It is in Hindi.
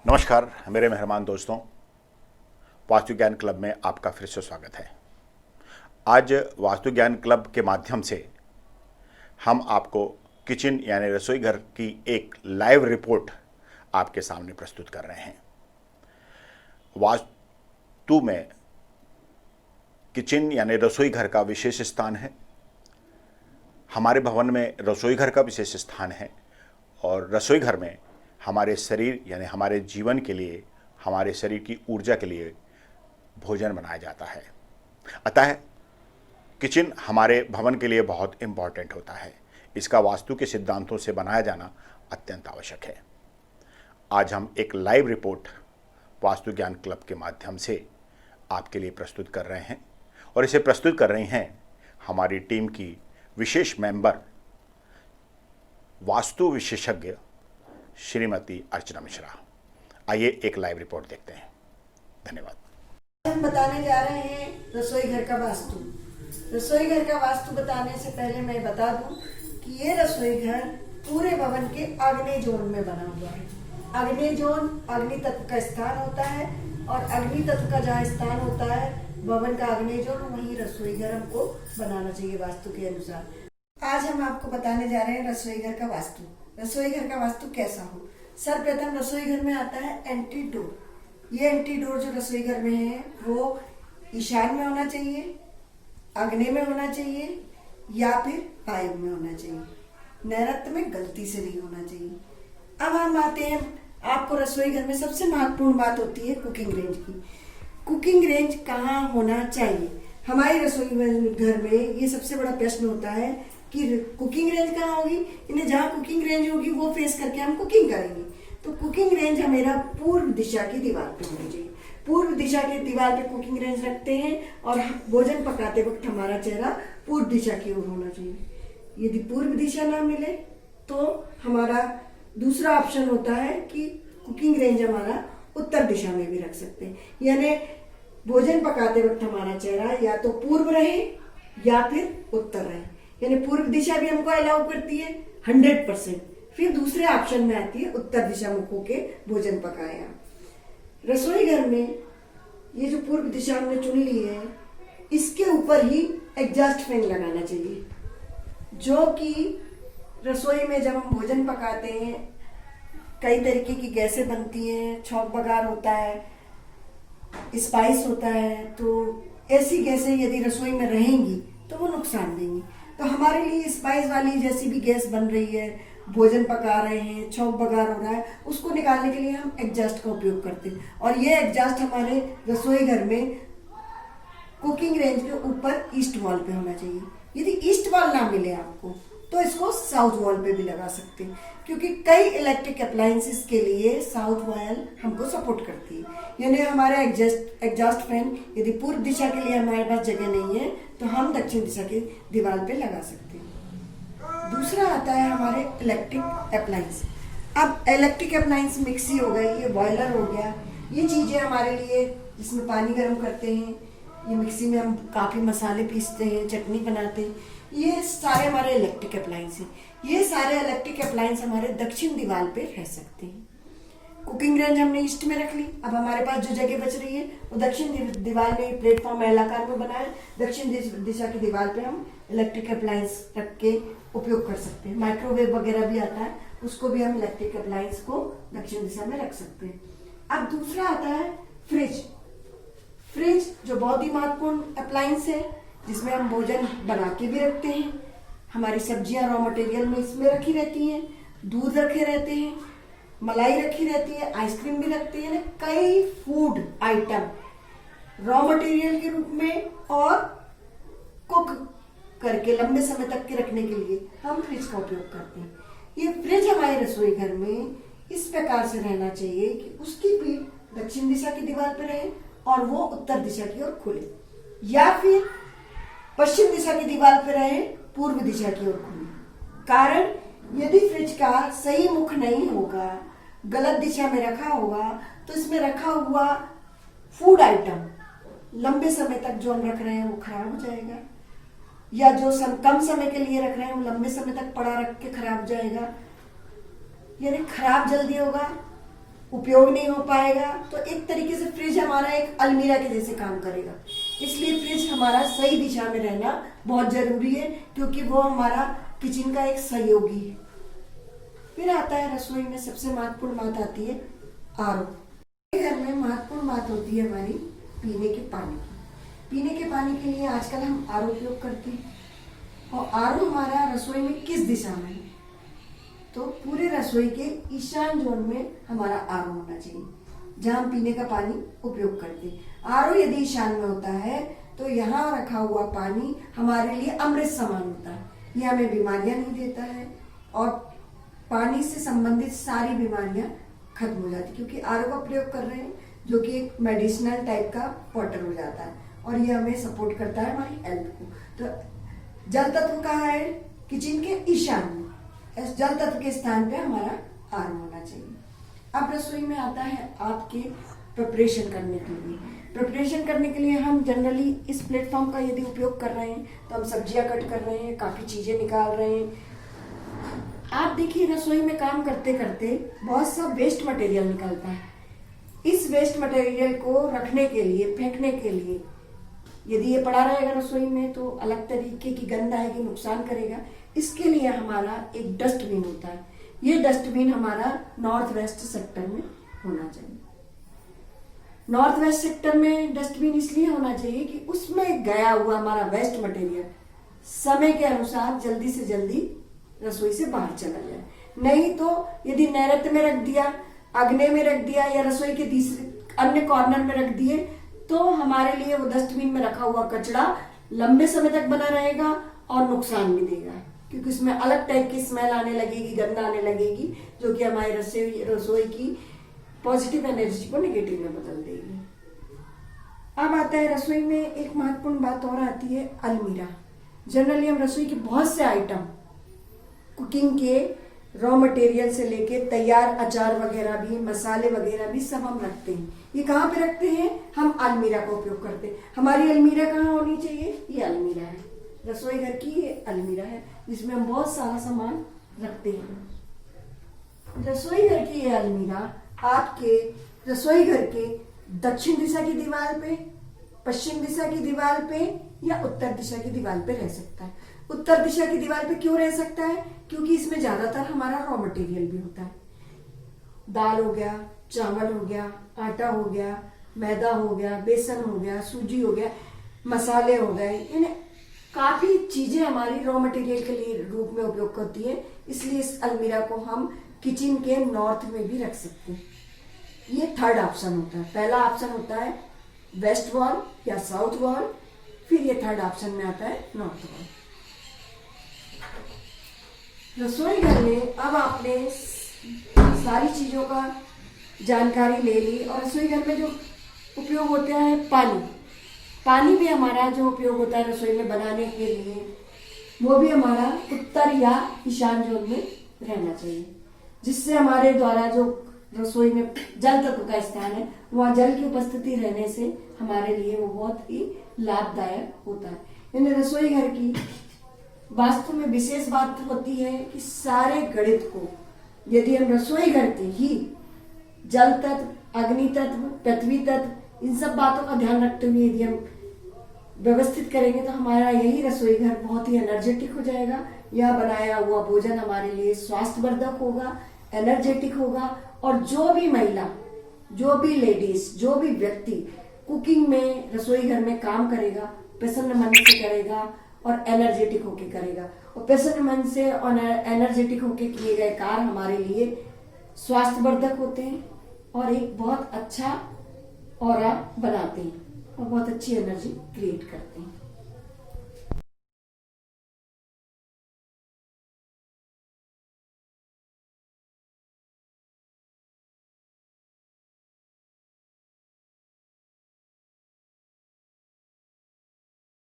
नमस्कार मेरे मेहरबान दोस्तों, वास्तु ज्ञान क्लब में आपका फिर से स्वागत है। आज वास्तु ज्ञान क्लब के माध्यम से हम आपको किचन यानी रसोई घर की एक लाइव रिपोर्ट आपके सामने प्रस्तुत कर रहे हैं। वास्तु में किचन यानी रसोई घर का विशेष स्थान है। हमारे भवन में रसोई घर का विशेष स्थान है और रसोई घर में हमारे शरीर यानी हमारे जीवन के लिए, हमारे शरीर की ऊर्जा के लिए भोजन बनाया जाता है। अतः किचन हमारे भवन के लिए बहुत इम्पॉर्टेंट होता है। इसका वास्तु के सिद्धांतों से बनाया जाना अत्यंत आवश्यक है। आज हम एक लाइव रिपोर्ट वास्तु ज्ञान क्लब के माध्यम से आपके लिए प्रस्तुत कर रहे हैं और इसे प्रस्तुत कर रही हैं हमारी टीम की विशेष मेंबर, वास्तु विशेषज्ञ श्रीमती अर्चना मिश्रा। आइए एक लाइव रिपोर्ट देखते हैं। धन्यवाद। हम बताने जा रहे हैं रसोई घर का वास्तु। रसोई घर का वास्तु बताने से पहले मैं बता दूं कि ये रसोई घर पूरे भवन के आग्नेय जोन में बना हुआ है। आग्नेय जोन अग्नि तत्व का स्थान होता है और अग्नि तत्व का जहाँ स्थान होता है भवन का आग्नेय जोन, वहीं रसोई घर हमको बनाना चाहिए वास्तु के अनुसार। आज हम आपको बताने जा रहे हैं रसोई घर का वास्तु। रसोई घर का वास्तु कैसा हो। सर्वप्रथम रसोई घर में आता है एंट्री डोर। ये एंट्री डोर जो रसोई घर में है वो ईशान में होना चाहिए, आग्नेय में होना चाहिए या फिर वायु में होना चाहिए। नैऋत्य में गलती से नहीं होना चाहिए। अब हम आते हैं, आपको रसोई घर में सबसे महत्वपूर्ण बात होती है कुकिंग रेंज की। कुकिंग रेंज कहाँ होना चाहिए। हमारी रसोई घर में ये सबसे बड़ा प्रश्न होता है कि कुकिंग रेंज कहाँ होगी। इन्हें जहाँ कुकिंग रेंज होगी वो फेस करके हम कुकिंग करेंगे। तो कुकिंग रेंज हमेरा पूर्व दिशा की दीवार पे होनी चाहिए। पूर्व दिशा की दीवार पे कुकिंग रेंज रखते हैं और भोजन पकाते वक्त हमारा चेहरा पूर्व दिशा की ओर होना चाहिए। यदि पूर्व दिशा ना मिले तो हमारा दूसरा ऑप्शन होता है कि कुकिंग रेंज हमारा उत्तर दिशा में भी रख सकते हैं। यानी भोजन पकाते वक्त हमारा चेहरा या तो पूर्व रहे या फिर उत्तर रहे। यानी पूर्व दिशा भी हमको अलाउ करती है 100%। फिर दूसरे ऑप्शन में आती है उत्तर दिशा मुख होके भोजन पकाया। रसोई घर में ये जो पूर्व दिशा हमने चुन ली है, इसके ऊपर ही एग्जॉस्ट फैन लगाना चाहिए, जो कि रसोई में जब हम भोजन पकाते हैं कई तरीके की गैसें बनती हैं, छौंक बघार होता है, स्पाइस होता है। तो ऐसी गैसें यदि रसोई में रहेंगी तो वो नुकसान देंगी। तो हमारे लिए स्पाइस वाली जैसी भी गैस बन रही है, भोजन पका रहे हैं, छौंक बघार हो रहा है, उसको निकालने के लिए हम एग्जॉस्ट का उपयोग करते हैं। और ये एग्जॉस्ट हमारे रसोई घर में कुकिंग रेंज के ऊपर ईस्ट वॉल पे होना चाहिए। यदि ईस्ट वॉल ना मिले आपको तो इसको साउथ वॉल पे भी लगा सकते हैं, क्योंकि कई इलेक्ट्रिक अप्लायंसेस के लिए साउथ वॉल हमको सपोर्ट करती है। यानी हमारा एग्जॉस्ट फैन यदि पूर्व दिशा के लिए हमारे पास जगह नहीं है तो हम दक्षिण दिशा की दीवार पे लगा सकते हैं। दूसरा आता है हमारे इलेक्ट्रिक अप्लायंस। अब इलेक्ट्रिक अप्लायंस मिक्सी हो गई, ये बॉयलर हो गया, ये चीज़ें हमारे लिए जिसमें पानी गर्म करते हैं, ये मिक्सी में हम काफ़ी मसाले पीसते हैं, चटनी बनाते हैं, ये सारे हमारे इलेक्ट्रिक अप्लायंस हैं। ये सारे इलेक्ट्रिक अप्लायंस हमारे दक्षिण दीवार पे रह सकते हैं। कुकिंग रेंज हमने ईस्ट में रख ली। अब हमारे पास जो जगह बच रही है वो दक्षिण दीवार में प्लेटफॉर्म एलाकार में बना है। दक्षिण दिशा की दीवार पे हम इलेक्ट्रिक अप्लायंस रख के उपयोग कर सकते हैं। माइक्रोवेव वगैरह भी आता है, उसको भी हम इलेक्ट्रिक अप्लायंस को दक्षिण दिशा में रख सकते हैं। अब दूसरा आता है फ्रिज। फ्रिज जो बहुत ही महत्वपूर्ण अप्लायंस है, जिसमें हम भोजन बना के भी रखते हैं। हमारी सब्जियां रॉ मटेरियल में इसमें रखी रहती हैं, दूध रखे रहते हैं, मलाई रखी रहती है, आइसक्रीम भी रखते हैं। कई फूड आइटम रॉ मटेरियल के रूप में और कुक करके लंबे समय तक के रखने के लिए हम फ्रिज का उपयोग करते हैं। ये फ्रिज हमारे रसोई घर में इस प्रकार से रहना चाहिए कि उसकी पीठ दक्षिण दिशा की दीवार पर रहे और वो उत्तर दिशा की ओर खुले, या फिर पश्चिम दिशा की दीवार पर रहे, पूर्व दिशा की ओर खुले। कारण यदि फ्रिज का सही मुख नहीं होगा, गलत दिशा में रखा होगा, तो इसमें रखा हुआ फूड आइटम लंबे समय तक जो हम रख रहे हैं वो खराब हो जाएगा, या जो कम समय के लिए रख रहे हैं वो लंबे समय तक पड़ा रख के खराब हो जाएगा। यानी खराब जल्दी होगा, उपयोग नहीं हो पाएगा, तो एक तरीके से फ्रिज हमारा एक अलमीरा के जैसे काम करेगा। इसलिए फ्रिज हमारा सही दिशा में रहना बहुत जरूरी है, क्योंकि वो हमारा किचन का एक सहयोगी है। फिर आता है रसोई में सबसे महत्वपूर्ण बात आती है आरओ। घर में महत्वपूर्ण बात होती है हमारी पीने के पानी की। पीने के पानी के लिए आजकल हम आरओ उपयोग करते हैं। और आरओ हमारा रसोई में किस दिशा में है? तो पूरे रसोई के ईशान जोन में हमारा आरओ होना चाहिए, जहां हम पीने का पानी उपयोग करते हैं। आरओ यदि ईशान में होता है तो यहाँ रखा हुआ पानी हमारे लिए अमृत समान होता है। ये हमें बीमारियां नहीं देता है और पानी से संबंधित सारी बीमारियां खत्म हो जाती, क्योंकि आरओ का प्रयोग कर रहे हैं, जो कि एक मेडिसिनल टाइप का वाटर हो जाता है और ये हमें सपोर्ट करता है हमारी हेल्थ को। तो जल तत्व कहाँ है? किचन के ईशान में। इस जल तत्व के स्थान पे हमारा आरओ होना चाहिए। अब रसोई में आता है आपके प्रिपरेशन करने के लिए। प्रिपरेशन करने के लिए हम जनरली इस प्लेटफॉर्म का यदि उपयोग कर रहे हैं तो हम सब्जियां कट कर रहे हैं, काफ़ी चीज़ें निकाल रहे हैं। आप देखिए रसोई में काम करते करते बहुत सा वेस्ट मटेरियल निकलता है। इस वेस्ट मटेरियल को रखने के लिए, फेंकने के लिए, यदि ये पड़ा रहेगा रसोई में तो अलग तरीके की गंध आएगी, नुकसान करेगा। इसके लिए हमारा एक डस्टबिन होता है। ये डस्टबिन हमारा नॉर्थ वेस्ट सेक्टर में होना चाहिए। नॉर्थ वेस्ट सेक्टर में डस्टबिन इसलिए होना चाहिए कि उसमें गया हुआ हमारा वेस्ट मटेरियल समय के अनुसार जल्दी से जल्दी रसोई से बाहर चला जाए। नहीं तो यदि नैऋत्य में रख दिया, अग्नि में रख दिया या रसोई के तीसरे अन्य कॉर्नर में रख दिए तो हमारे लिए वो डस्टबिन में रखा हुआ कचरा लंबे समय तक बना रहेगा और नुकसान भी देगा, क्योंकि उसमें अलग टाइप की स्मेल आने लगेगी, गंध आने लगेगी, जो कि हमारी रसोई की पॉजिटिव एनर्जी को नेगेटिव में बदल देगी। अब आता है रसोई में एक महत्वपूर्ण बात और आती है अलमीरा। जनरली हम रसोई के बहुत से आइटम, कुकिंग के रॉ मटेरियल से लेके तैयार अचार वगैरह भी, मसाले वगैरह भी सब हम रखते हैं। ये कहाँ पे रखते हैं? हम अलमीरा का उपयोग करते हैं। हमारी अलमीरा कहाँ होनी चाहिए? ये अलमीरा है, रसोई घर की ये अलमीरा है, जिसमें हम बहुत सारा सामान रखते हैं। रसोई घर की ये अलमीरा आपके रसोई घर के दक्षिण दिशा की दीवार पे, पश्चिम दिशा की दीवार पे या उत्तर दिशा की दीवार पे रह सकता है। उत्तर दिशा की दीवार पे क्यों रह सकता है? क्योंकि इसमें ज्यादातर हमारा रॉ मटेरियल भी होता है। दाल हो गया, चावल हो गया, आटा हो गया, मैदा हो गया, बेसन हो गया, सूजी हो गया, मसाले हो गए, यानी काफी चीजें हमारी रॉ मटेरियल के लिए रूप में उपयोग होती है। इसलिए इस अलमीरा को हम किचन के नॉर्थ में भी रख सकते हैं। ये थर्ड ऑप्शन होता है। पहला ऑप्शन होता है वेस्ट वॉल या साउथ वॉल, फिर ये थर्ड ऑप्शन में आता है नॉर्थ वॉल। रसोई घर में अब आपने सारी चीजों का जानकारी ले ली और रसोई घर में जो उपयोग होता है पानी भी हमारा जो उपयोग होता है रसोई में बनाने के लिए, वो भी हमारा उत्तर या ईशान जोन में रहना चाहिए, जिससे हमारे द्वारा जो रसोई में जल तत्व का स्थान है वहाँ जल की उपस्थिति रहने से हमारे लिए वो बहुत ही लाभदायक होता है। यानी रसोई घर की वास्तु में विशेष बात होती है कि सारे गणित को यदि हम रसोई घर के ही जल तत्व, अग्नि तत्व, पृथ्वी तत्व, इन सब बातों का ध्यान रखते हुए यदि हम व्यवस्थित करेंगे तो हमारा यही रसोई घर बहुत ही एनर्जेटिक हो जाएगा। यह बनाया हुआ भोजन हमारे लिए स्वास्थ्यवर्धक होगा, एनर्जेटिक होगा और जो भी महिला, जो भी लेडीज, जो भी व्यक्ति कुकिंग में, रसोई घर में काम करेगा, प्रसन्न मन से करेगा और एनर्जेटिक होके करेगा। और प्रसन्न मन से और एनर्जेटिक होके किए गए कार्य हमारे लिए स्वास्थ्यवर्धक होते हैं और एक बहुत अच्छा ऑरा बनाते हैं और बहुत अच्छी एनर्जी क्रिएट करते हैं।